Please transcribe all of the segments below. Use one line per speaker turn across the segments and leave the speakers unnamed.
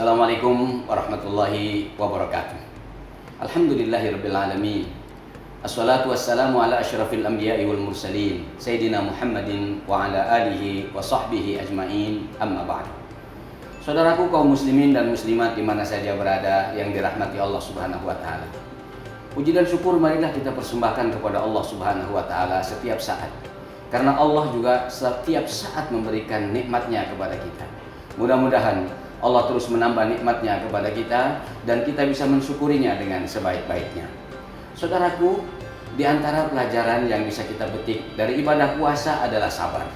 Assalamualaikum warahmatullahi wabarakatuh. Alhamdulillahirabbil alamin. Assalatu wassalamu ala asyrafil anbiya'i wal mursalin Sayyidina Muhammadin wa ala alihi wa sahbihi ajma'in, amma ba'd. Saudaraku kaum muslimin dan muslimat di mana saja berada yang dirahmati Allah Subhanahu wa taala. Puji dan syukur marilah kita persembahkan kepada Allah Subhanahu wa taala setiap saat. Karena Allah juga setiap saat memberikan nikmatnya kepada kita. Mudah-mudahan Allah terus menambah nikmatnya kepada kita dan kita bisa mensyukurinya dengan sebaik-baiknya. Saudaraku, di antara pelajaran yang bisa kita petik dari ibadah puasa adalah sabar.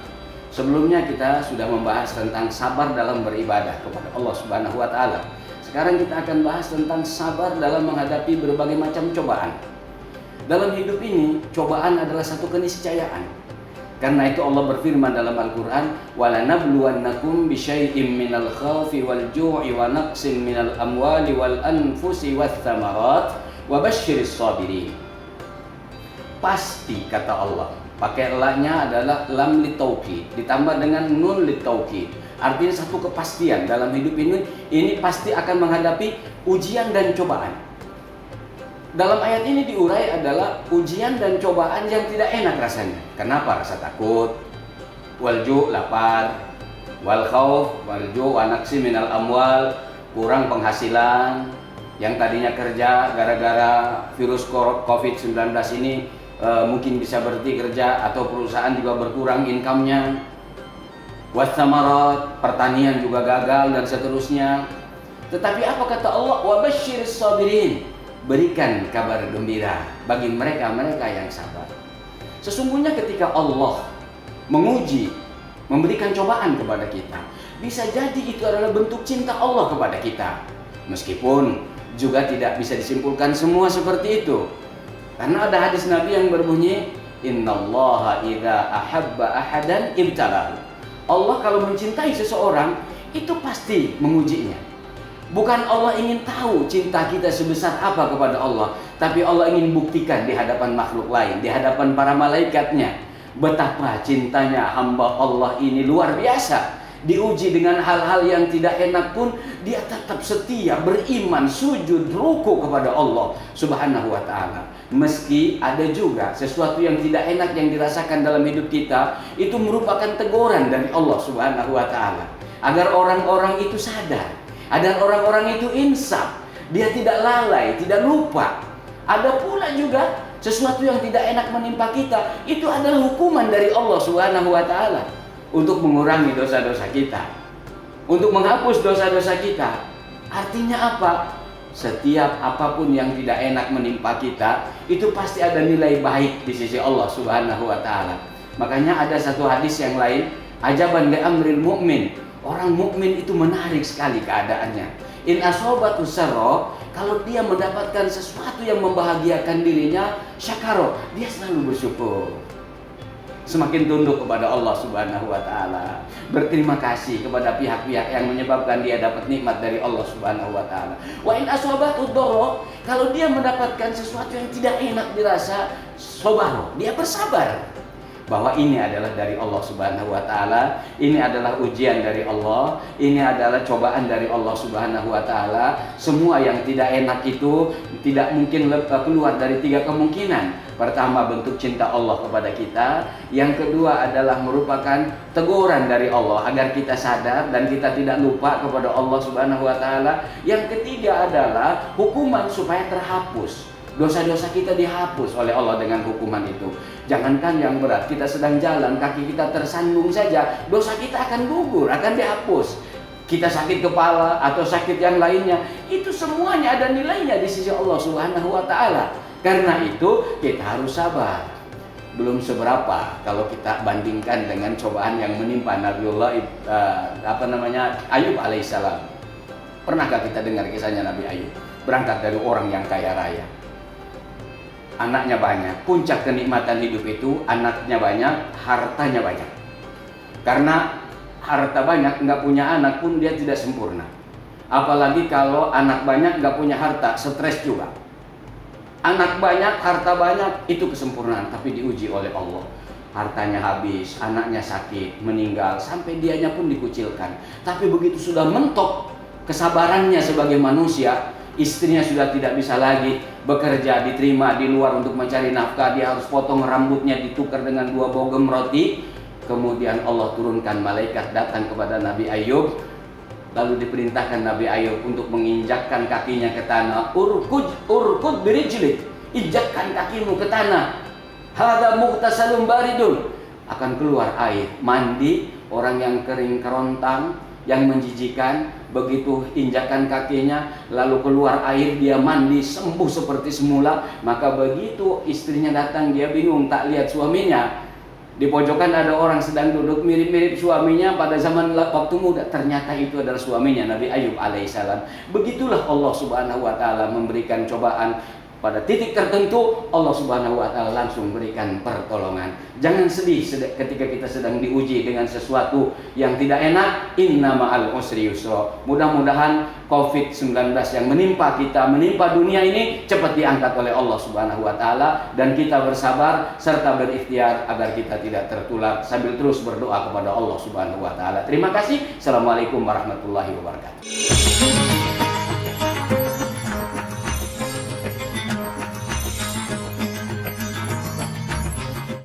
Sebelumnya kita sudah membahas tentang sabar dalam beribadah kepada Allah Subhanahu wa taala. Sekarang kita akan bahas tentang sabar dalam menghadapi berbagai macam cobaan. Dalam hidup ini, cobaan adalah satu keniscayaan. Karena itu Allah berfirman dalam Al-Quran, وَلَنَبْلُوَنَّكُمْ بِشَيْءٍ مِّنَ الْخَوْفِ وَالْجُوعِ وَنَقْصٍ مِّنَ الْأَمْوَالِ وَالْأَنْفُسِ وَالثَّمَرَاتِ وَبَشِّرِ الصَّابِرِينَ. Pasti kata Allah, pakai la-nya adalah lam litauqid ditambah dengan nun litauqid. Artinya satu kepastian dalam hidup ini pasti akan menghadapi ujian dan cobaan. Dalam ayat ini diurai adalah ujian dan cobaan yang tidak enak rasanya. Kenapa? Rasa takut, walju lapar, wal khauf, walju wa naqsi minal amwal, kurang penghasilan, yang tadinya kerja gara-gara virus COVID-19 ini mungkin bisa berhenti kerja atau perusahaan juga berkurang income-nya. Watsamarat, pertanian juga gagal dan seterusnya. Tetapi apa kata Allah? Wa basyiris sabirin. Berikan kabar gembira bagi mereka-mereka yang sabar. Sesungguhnya ketika Allah menguji, memberikan cobaan kepada kita, bisa jadi itu adalah bentuk cinta Allah kepada kita. Meskipun juga tidak bisa disimpulkan semua seperti itu. Karena ada hadis Nabi yang berbunyi, Innallaha idza ahabba ahadan ibtalahu. Allah kalau mencintai seseorang, itu pasti mengujinya. Bukan Allah ingin tahu cinta kita sebesar apa kepada Allah, tapi Allah ingin buktikan di hadapan makhluk lain, di hadapan para malaikatnya, betapa cintanya hamba Allah ini luar biasa. Diuji dengan hal-hal yang tidak enak pun dia tetap setia, beriman, sujud, ruku kepada Allah Subhanahu wa ta'ala. Meski ada juga sesuatu yang tidak enak yang dirasakan dalam hidup kita, itu merupakan teguran dari Allah Subhanahu wa ta'ala, agar orang-orang itu sadar, agar orang-orang itu insaf, dia tidak lalai, tidak lupa. Ada pula juga sesuatu yang tidak enak menimpa kita, itu adalah hukuman dari Allah Subhanahu wa ta'ala untuk mengurangi dosa-dosa kita, untuk menghapus dosa-dosa kita. Artinya apa? Setiap apapun yang tidak enak menimpa kita, itu pasti ada nilai baik di sisi Allah Subhanahu wa ta'ala. Makanya ada satu hadis yang lain, ajaban li amril mu'min. Orang mukmin itu menarik sekali keadaannya. In asobatu sarra, kalau dia mendapatkan sesuatu yang membahagiakan dirinya, syakaro, dia selalu bersyukur. Semakin tunduk kepada Allah Subhanahu wa ta'ala, berterima kasih kepada pihak-pihak yang menyebabkan dia dapat nikmat dari Allah Subhanahu wa ta'ala. Wa in asobatu dharra, kalau dia mendapatkan sesuatu yang tidak enak dirasa, sobaro, dia bersabar bahwa ini adalah dari Allah Subhanahu wa ta'ala, ini adalah ujian dari Allah, ini adalah cobaan dari Allah Subhanahu wa ta'ala. Semua yang tidak enak itu tidak mungkin keluar dari tiga kemungkinan. Pertama, bentuk cinta Allah kepada kita. Yang kedua adalah merupakan teguran dari Allah agar kita sadar dan kita tidak lupa kepada Allah Subhanahu wa ta'ala. Yang ketiga adalah hukuman supaya terhapus. Dosa-dosa kita dihapus oleh Allah dengan hukuman itu. Jangankan yang berat, kita sedang jalan, kaki kita tersandung saja, dosa kita akan gugur, akan dihapus. Kita sakit kepala atau sakit yang lainnya, itu semuanya ada nilainya di sisi Allah Subhanahu wa ta'ala. Karena itu kita harus sabar. Belum seberapa kalau kita bandingkan dengan cobaan yang menimpa Nabiullah Ayub alaihissalam. Pernahkah kita dengar kisahnya Nabi Ayub? Berangkat dari orang yang kaya raya, anaknya banyak. Puncak kenikmatan hidup itu anaknya banyak, hartanya banyak. Karena harta banyak, nggak punya anak pun dia tidak sempurna. Apalagi kalau anak banyak nggak punya harta, stres juga. Anak banyak, harta banyak, itu kesempurnaan, tapi diuji oleh Allah. Hartanya habis, anaknya sakit, meninggal, sampai dianya pun dikucilkan. Tapi begitu sudah mentok, kesabarannya sebagai manusia. Istrinya sudah tidak bisa lagi bekerja, diterima di luar untuk mencari nafkah. Dia harus potong rambutnya, ditukar dengan 2 bogem roti. Kemudian Allah turunkan malaikat datang kepada Nabi Ayub. Lalu diperintahkan Nabi Ayub untuk menginjakkan kakinya ke tanah. Urkud birijlik, injakkan kakimu ke tanah. Hadza mughtasalun baridun, akan keluar air mandi. Orang yang kering kerontang, yang menjijikan, begitu injakan kakinya lalu keluar air, dia mandi sembuh seperti semula. Maka begitu istrinya datang, dia bingung, tak lihat suaminya. Di pojokan ada orang sedang duduk mirip-mirip suaminya pada zaman waktu muda. Ternyata itu adalah suaminya, Nabi Ayub alaihissalam. Begitulah Allah subhanahu wa ta'ala memberikan cobaan. Pada titik tertentu Allah subhanahu wa ta'ala langsung berikan pertolongan. Jangan sedih ketika kita sedang diuji dengan sesuatu yang tidak enak. Inna ma'al usri yusra. Mudah-mudahan COVID-19 yang menimpa kita, menimpa dunia ini cepat diangkat oleh Allah subhanahu wa ta'ala. Dan kita bersabar serta berikhtiar agar kita tidak tertular, sambil terus berdoa kepada Allah subhanahu wa ta'ala. Terima kasih. Assalamualaikum warahmatullahi wabarakatuh.